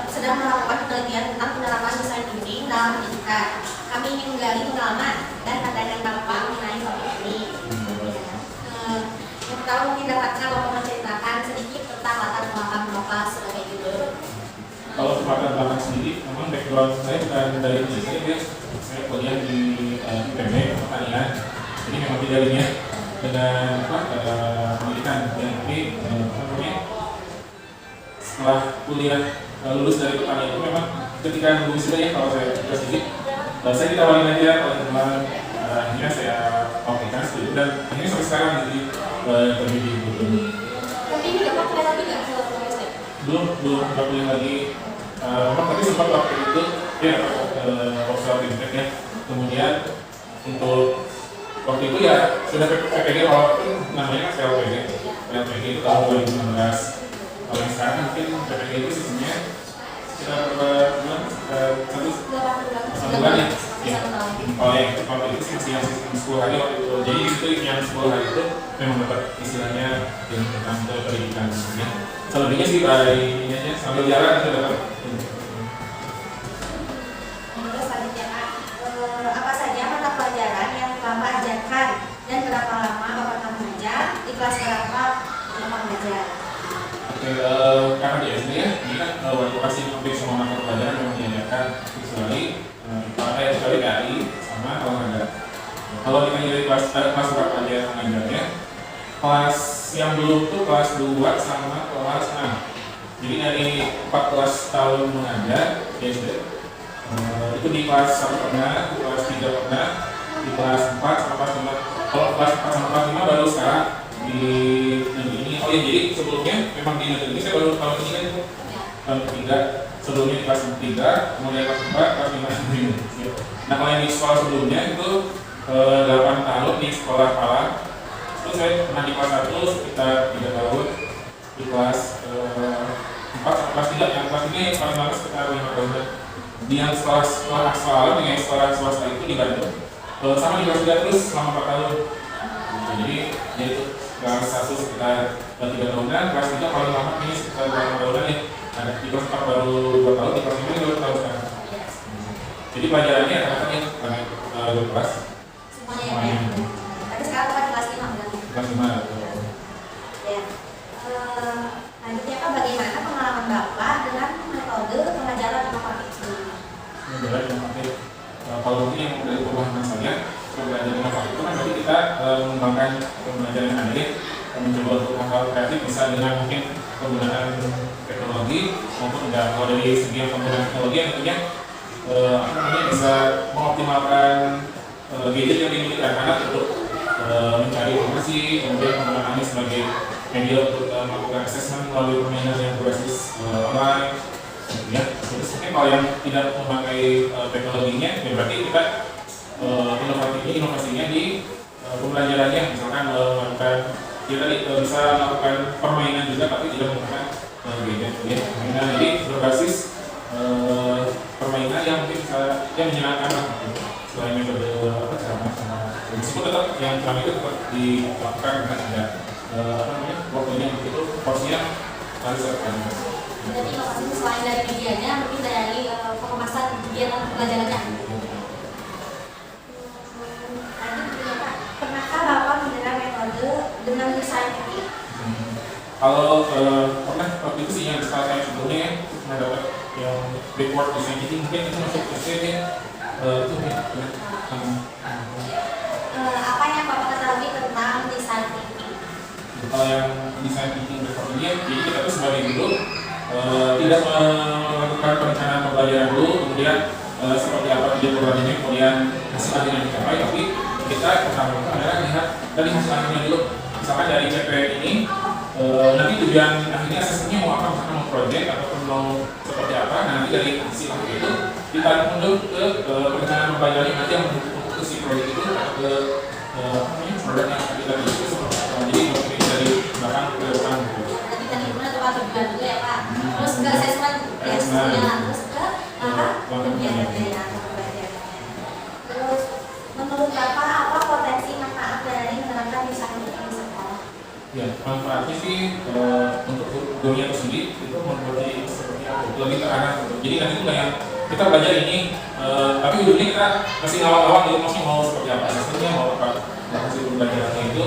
sedang melakukan penelitian tentang penerapan desain thinking dalam pendidikan. Kami ingin menggali pengalaman dan pandangan Bapak mengenai topik ini. Yang pertama mungkin dapatkan Bapak menceritakan sedikit tentang latar belakang Bapak sebagai guru. Kalau latar belakang sendiri, memang background saya bukan dari Indonesia, saya kuliah di IPB pertanian, jadi memang tidak linear dengan pendidikan. Jadi setelah kuliah lulus dari pertanian itu memang ketika nunggu wisuda ya, kalau saya sedikit, saya ditawarin aja oleh teman, akhirnya saya okekan setuju dan ini sampai sekarang jadi terjadi gitu. Tapi ini Bapak kuliah lagi nggak ke USD? Belum kuliah lagi. Memang tadi sempat waktu itu ya workshop Fintech ya. Kemudian untuk waktu itu ya sudah PPG awal itu namanya PLPG itu tahun 2016. Kalau yang sekarang mungkin PPG itu sistemnya sekitar berapa bulan? 1 bulan ya. Kalau itu sih masih yang sistem 10 hari waktu itu. Jadi itu yang 10 hari itu memang dapat istilahnya yang tentang pendidikan ya. Selebihnya sih ini aja sambil jalan itu dapat. Terus selanjutnya Pak, apa saja mata pelajaran yang Bapak ajarkan dan berapa lama Bapak mengajar, di kelas berapa Bapak mengajar? Oke, karena di SD ya, ini kan waktu pasti hampir semua mata pelajaran yang diajarkan kecuali KI sama olahraga. Kalau ditanya dari kelas berapa aja yang mengajarnya, kelas yang belum tuh kelas 2 sama kelas 6. Jadi dari 14 tahun mengajar di SD, itu di kelas 1 pernah, di kelas 3 pernah, di kelas 4 sama kelas 5. Kalau kelas 4 sama kelas 5 baru sekarang di negeri ini. Oh ya, jadi sebelumnya memang di negeri ini saya baru tahun ini kan itu tahun ketiga. Sebelumnya di kelas 3, kemudian kelas 4, kelas 5 ini. Nah kalau yang di sekolah sebelumnya itu 8 tahun di sekolah Palang. Terus saya pernah di kelas 1 sekitar 3 tahun, di kelas 4 sampai kelas 3, yang kelas 3 yang paling lama sekitar 5 tahun. Di yang sekolah alam dengan sekolah swasta itu di Bandung, sama di kelas 3 terus selama 4 tahun. Jadi itu kelas 1 sekitar 3 tahunan, kelas 3 paling lama ini sekitar 5 tahunan ya. Ada di kelas 4 baru 2 tahun, di kelas 5 ini 2 tahun sekarang. Jadi pelajarannya kadang-kadang ya banyak 2 kelas. Semuanya. Tapi sekarang Bapak di kelas 5 berarti. Kelas 5. Ya. Lanjutnya Pak, bagaimana pengalaman Bapak dengan metode pengajaran inovatif sebelumnya? Pengajaran inovatif. Kalau mungkin yang dari pemahaman saya, pembelajaran inovatif itu kan berarti kita mengembangkan pembelajaran yang ada, mencoba untuk hal kreatif bisa dengan mungkin penggunaan teknologi maupun enggak. Kalau dari segi penggunaan teknologi yang tentunya bisa mengoptimalkan gadget yang dimiliki anak untuk mencari informasi, kemudian menggunakannya sebagai media untuk melakukan assessment melalui permainan yang berbasis online. Ya, terus mungkin kalau yang tidak memakai teknologinya, ya berarti kita inovasinya di pembelajarannya, misalkan melakukan kita bisa melakukan permainan juga, tapi tidak menggunakan gadget. Ya, permainan jadi berbasis permainan yang mungkin bisa yang menyenangkan lah. Selain metode meskipun tetap yang kami itu tetap dilakukan dengan ada waktunya begitu, porsinya harus ada. Jadi inovasi selain dari medianya, mungkin dari pengemasan kegiatan pembelajarannya. Lanjut ya Pak, pernahkah Bapak mendengar metode dengan desain thinking? Kalau pernah waktu itu sih yang sekolah saya sebelumnya pernah dapat yang backward design thinking, mungkin itu masuk SD itu apa yang Bapak ketahui tentang desain thinking? Kalau yang desain thinking backward ini, jadi kita tuh sebagai guru tidak melakukan perencanaan pembelajaran dulu, kemudian seperti apa tujuan programnya, kemudian hasil akhirnya dicapai, tapi kita pertama adalah lihat dari hasil akhirnya dulu. Misalkan dari CP ini nanti tujuan akhirnya asesmennya mau apa, misalkan mau project ataupun mau seperti apa. Nah, nanti dari hasil akhir itu ditarik mundur ke perencanaan pembelajaran nanti yang untuk si project itu atau ke produk yang kita pilih itu seperti apa. Jadi mungkin dari belakang ke depan gitu. Nanti tadi gimana tuh Pak, tujuan dulu ya Pak. Terus ke assessment ya, terus ke apa? Kegiatan pembelajarannya. Terus menurut Bapak apa potensi manfaat dari menerapkan desain thinking di sekolah? Ya, manfaatnya sih untuk gurunya itu sendiri itu membuat seperti lebih terarah gitu. Jadi nanti itu yang kita belajar ini, tapi ujungnya kita masih ngawang-ngawang gitu, masih mau seperti apa asesmennya, mau apa hasil pembelajarannya itu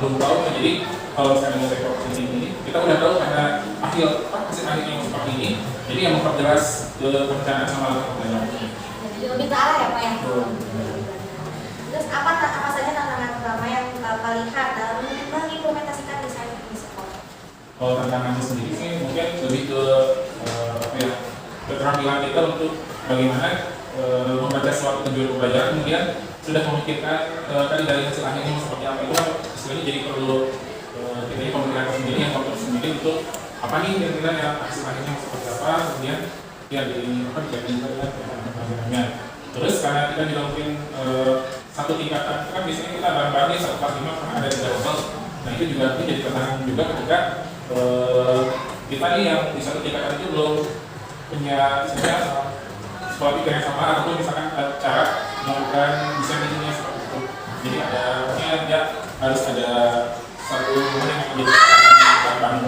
belum tahu. Jadi kalau misalnya mau pakai opsi ini, kita udah tahu karena hasil akhirnya yang seperti ini, jadi yang memperjelas perencanaan sama pembelajaran ini. Jadi lebih terarah ya Pak ya. Terus apa saja tantangan utama yang Bapak lihat dalam mengimplementasikan desain di sekolah? Kalau tantangannya sendiri sih mungkin lebih ke keterampilan kita untuk bagaimana membaca suatu tujuan pembelajaran, kemudian sudah memikirkan tadi dari hasil akhirnya seperti apa. Itu kan istilahnya jadi perlu kita ini pemikiran sendiri, yang kontrol sendiri untuk apa nih kira-kira yang hasil akhirnya seperti apa, kemudian ya di apa dijadikan pembelajarannya. Terus karena kita juga mungkin satu tingkatan, kan biasanya kita bareng-bareng nih 1 kelas 5 pernah ada 3 level. Nah itu juga jadi tantangan juga ketika kita nih yang di satu tingkatan itu belum punya sebenarnya sekolah pikir yang sama, ataupun misalkan cara melakukan desain ini seperti itu. Jadi dia harus ada satu momen yang menjadi tantangan.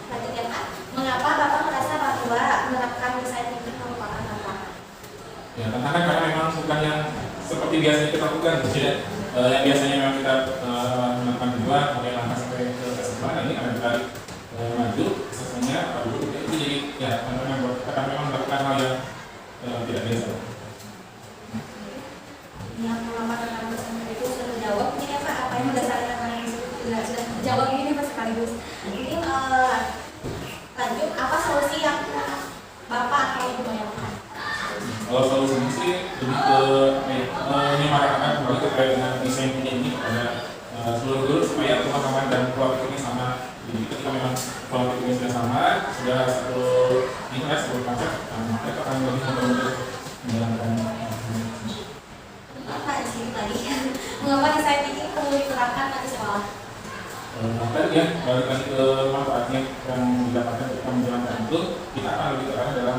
Lanjut ya Pak, mengapa Bapak merasa bahwa menerapkan desain thinking merupakan tantangan? Ya tantangan karena memang bukan yang seperti biasanya kita lakukan. Jadi yang biasanya memang kita melakukan dua, kemudian langkah sampai ke kesimpulan, ini akan ditarik maju sesuanya dulu. Itu jadi ya tantangan buat kita memang melakukan hal yang tidak biasa. Yang mengapa tantangan tersebut itu sudah terjawab ini ya Pak, apa yang mendasari tantangan tersebut sudah terjawab ini Pak sekaligus. Ini lanjut, apa solusi yang Bapak atau Ibu bayangkan? Kalau solusinya sih lebih ke menyemarakan kembali terkait dengan desain ini kepada seluruh guru supaya teman-teman dan pola pikirnya sama. Jadi ketika memang pola pikirnya sudah sama, sudah satu satu konsep, mereka akan lebih mudah untuk menjalankan. Apa di sini tadi? Mengapa desain thinking perlu diterapkan di sekolah? Maka ya balik lagi ke manfaatnya yang didapatkan ketika menjalankan itu, kita akan lebih terarah dalam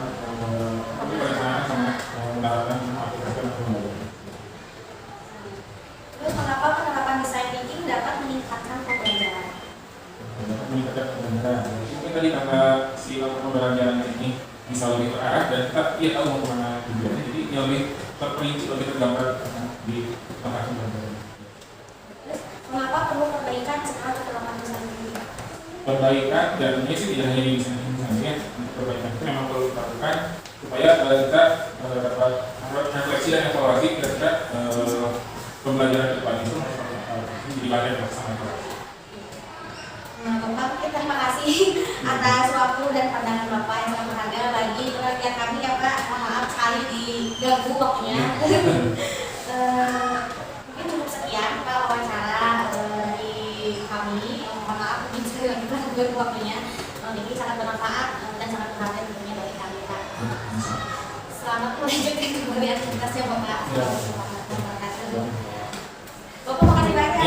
perencanaan sama menerapkan aplikasi pembelajaran. Terus mengapa penerapan desain thinking dapat meningkatkan pembelajaran? Dapat meningkatkan pembelajaran. Mungkin tadi karena si pembelajaran ini bisa lebih terarah dan kita tahu mau kemana tujuannya, jadi dia lebih terperinci, lebih tergambar di tempat pembelajaran. Terus mengapa perlu perbaikan setelah penerapan desain thinking? Perbaikan dan ini sih tidak hanya di desain saja, perbaikan itu memang perlu dilakukan supaya kita dapat refleksi dan evaluasi kira-kira pembelajaran ke depan itu jadi bagian bersama. Bapak, terima kasih atas waktu dan pandangan Bapak yang sangat berharga bagi penelitian kami ya Pak. Mohon maaf sekali diganggu waktunya. Mungkin cukup sekian Pak wawancara dari kami. Mohon maaf mungkin sudah diganggu waktunya. Ini sangat bermanfaat dan sangat berharga tentunya bagi kami Pak. Selamat melanjutkan kembali aktivitasnya Bapak. Bapak makasih banyak.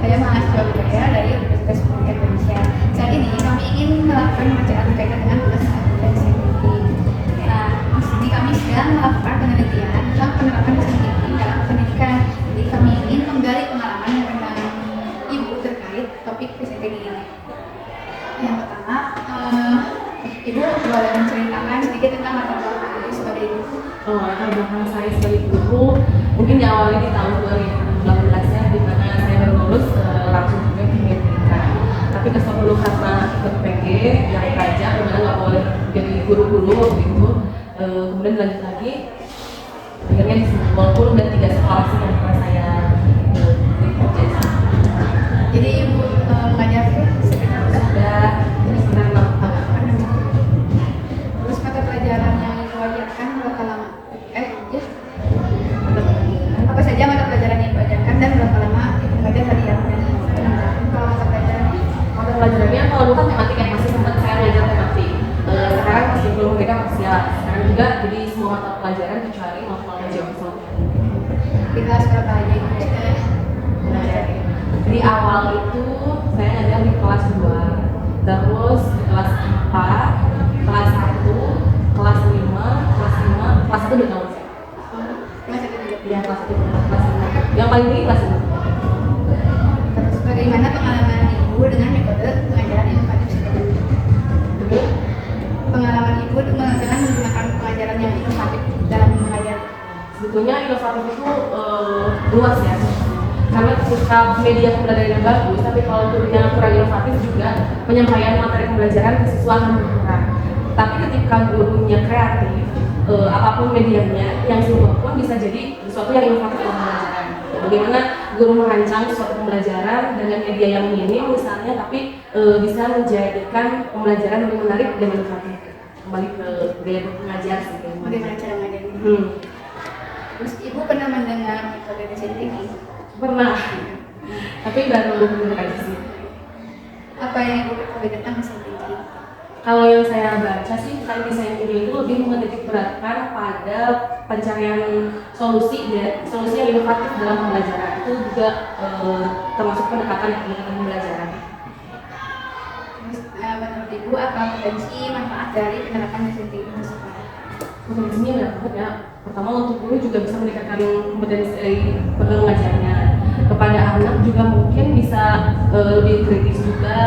Saya mahasiswa budaya dari Universitas Pendidikan Indonesia. Saat ini kami ingin melakukan pembacaan berkaitan dengan pelaksanaan desain thinking. Nah, di sini kami sedang melakukan penelitian tentang penerapan desain thinking dalam pendidikan. Jadi kami ingin menggali pengalaman yang tentang Ibu terkait topik desain thinking ini. Yang pertama, Ibu boleh menceritakan sedikit tentang latar belakang Ibu sebagai ibu. Latar belakang saya sebagai guru mungkin diawali di tahun 2018 ya, di mana saya baru lulus langsung juga ke pendidikan. Tapi kesal dulu karena ikut PG yang kerja, kemudian nggak boleh jadi guru-guru gitu. Kemudian lanjut lagi, akhirnya di sini walaupun udah 3 sekolah sih yang pernah saya kerja. Jadi Ibu mengajar sekitar Sudah sekitar 6 tahun. Terus mata pelajaran yang Ibu ajarkan berapa lama? Ya. Apa saja mata pelajaran yang Ibu ajarkan dan berapa lama Ibu mengajar tadi ya? Kalau mata pelajarannya? Mata pelajarannya kalau dulu kan tematik ya, masih sempat saya ngajar tematik. Sekarang masih belum mereka parsial. Sekarang juga jadi semua mata pelajaran kecuali mata geometri. Di kelas berapa aja Ibu? Di awal itu saya ngajar di kelas 2, terus di kelas 4, kelas 1, kelas 5, kelas 1 udah tahu saya. Kelas 1 juga? Iya, kelas 1, kelas 5. Yang paling tinggi kelas 1. Terus bagaimana pengalaman Ibu dengan metode pengajaran yang sebetulnya inovatif itu luas ya. Karena ketika media pembelajaran bagus, tapi kalau gurunya kurang inovatif juga penyampaian materi pembelajaran ke siswa akan berkurang. Tapi ketika gurunya kreatif, apapun medianya, yang simple pun bisa jadi sesuatu yang inovatif dalam pembelajaran. Bagaimana guru merancang suatu pembelajaran dengan media yang minim misalnya, tapi bisa menjadikan pembelajaran lebih menarik dan inovatif. Kembali ke gaya pengajar sih. Bagaimana cara mengajarnya? Terus ibu pernah mendengar metode desain tinggi? Pernah, tapi baru benar aja sih. Apa yang ibu ketahui tentang desain tinggi? Kalau yang saya baca sih, desain tinggi itu lebih menitik beratkan pada pencarian solusi yang inovatif dalam pembelajaran. Itu juga termasuk pendekatan pembelajaran. Terus menurut ibu apa potensi manfaat dari penerapan desain tinggi di sekolah? Potensinya banyak banget ya. Pertama, untuk guru juga bisa meningkatkan kompetensi dari pengajarnya. Kepada anak juga mungkin bisa lebih kritis juga,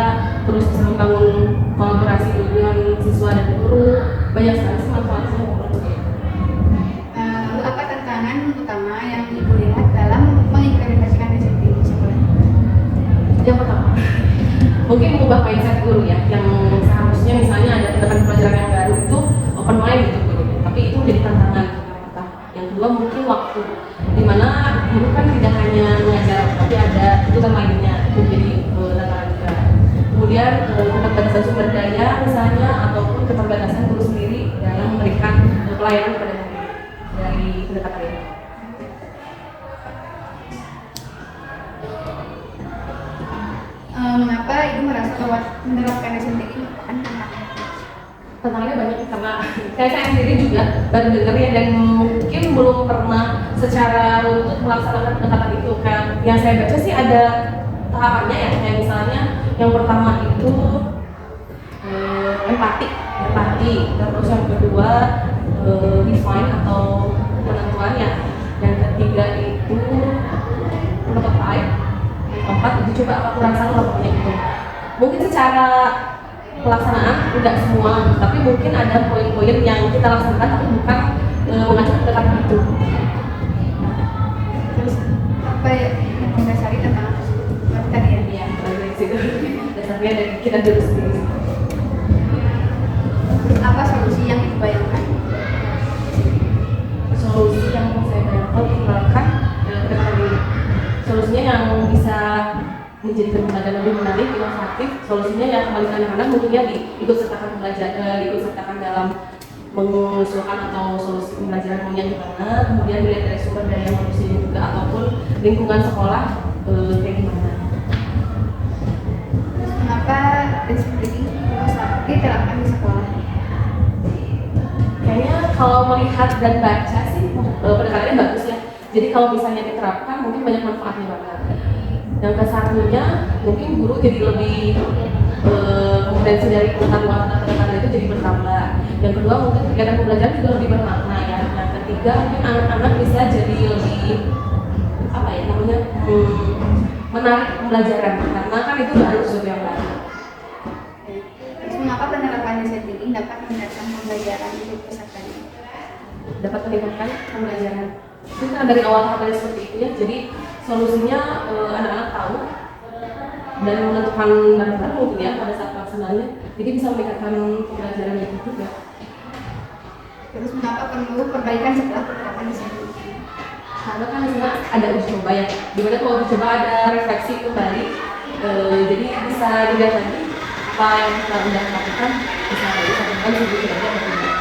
terus bisa membangun kolaborasi dengan siswa dan guru. Banyak sekali sih manfaatnya. Lalu apa tantangan utama yang ibu lihat dalam mengimplementasikan desain tinggi di sekolah? Yang pertama, mungkin mengubah mindset guru ya, yang seharusnya misalnya ada pendekatan pelajaran yang baru itu open mind gitu gurunya, tapi itu menjadi tantangan yang pertama. Yang kedua mungkin waktu, dimana guru kan tidak hanya mengajar, tapi ada kebutuhan lainnya, itu jadi tantangan juga. Kemudian keterbatasan sumber daya misalnya, ataupun keterbatasan guru sendiri dalam memberikan pelayanan kepada murid dari pendekatan ini. Mengapa ibu merasa bahwa menerapkan desain tinggi merupakan tantangan? Tantangannya banyak karena saya sendiri juga baru dengar ya, dan mungkin belum pernah secara runtut melaksanakan pendekatan itu. Kayak yang saya baca sih ada tahapannya ya, kayak misalnya yang pertama itu empati, terus yang kedua define atau penentuannya, yang ketiga itu prototype, yang keempat itu coba apa kurasan lakukannya itu. Mungkin secara pelaksanaan tidak semua, tapi mungkin ada poin-poin yang kita laksanakan tapi bukan mengacu pendekatan itu. Terus apa yang mendasari tentang tadi ya? Iya, itu dasarnya dari kita dulu sendiri. Apa solusi yang ibu bayangkan? Solusi yang saya bayangkan menerapkan pendekatan ini. Solusinya yang bisa menjadikan pembelajaran lebih menarik, inovatif. Solusinya yang kembali ke anak-anak mungkin ya diikut sertakan ikut sertakan dalam mengusulkan atau solusi pembelajaran maunya gimana, kemudian dilihat dari sumber daya manusia juga ataupun lingkungan sekolah kayak gimana. Terus mengapa desain tinggi diterapkan di sekolah? Kayaknya kalau melihat dan baca sih pendekatannya bagus ya. Jadi kalau misalnya diterapkan mungkin banyak manfaatnya banget. Yang kesatunya mungkin guru jadi lebih kompetensi dari pengetahuan tentang pendekatan itu jadi bertambah. Yang kedua mungkin kegiatan pembelajaran juga lebih bermakna ya. Yang ketiga mungkin anak-anak bisa jadi lebih apa ya namanya menarik pembelajaran, karena kan itu baru sesuatu yang baru. Terus mengapa penerapan desain tinggi dapat meningkatkan pembelajaran untuk pesertanya? Dapat meningkatkan pembelajaran. Itu kan dari awal hal seperti itu ya. Jadi solusinya anak-anak tahu dan menentukan barang-barang mungkin ya pada saat pelaksanaannya. Jadi bisa meningkatkan pembelajaran itu juga. Terus mengapa perlu perbaikan setelah penerapan desain tinggi? Karena kan sebenarnya ada uji coba ya. Dimana kalau uji coba ada refleksi kembali, jadi bisa dilihat lagi apa yang kita udah lakukan bisa disampaikan sebelum kita berubah.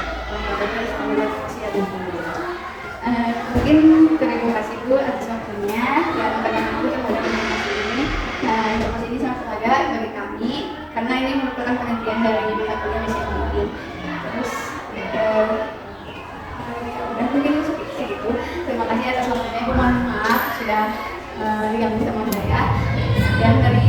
Mungkin terima kasih Bu atas waktunya dan pandangan Ibu terhadap informasi ini. Nah, informasi ini sangat berharga bagi kami karena ini merupakan penelitian dari mata kuliah desain tinggi. Terus udah mungkin segitu. Terima kasih atas waktunya. Ibu mohon maaf sudah diganggu sama saya. Dan dari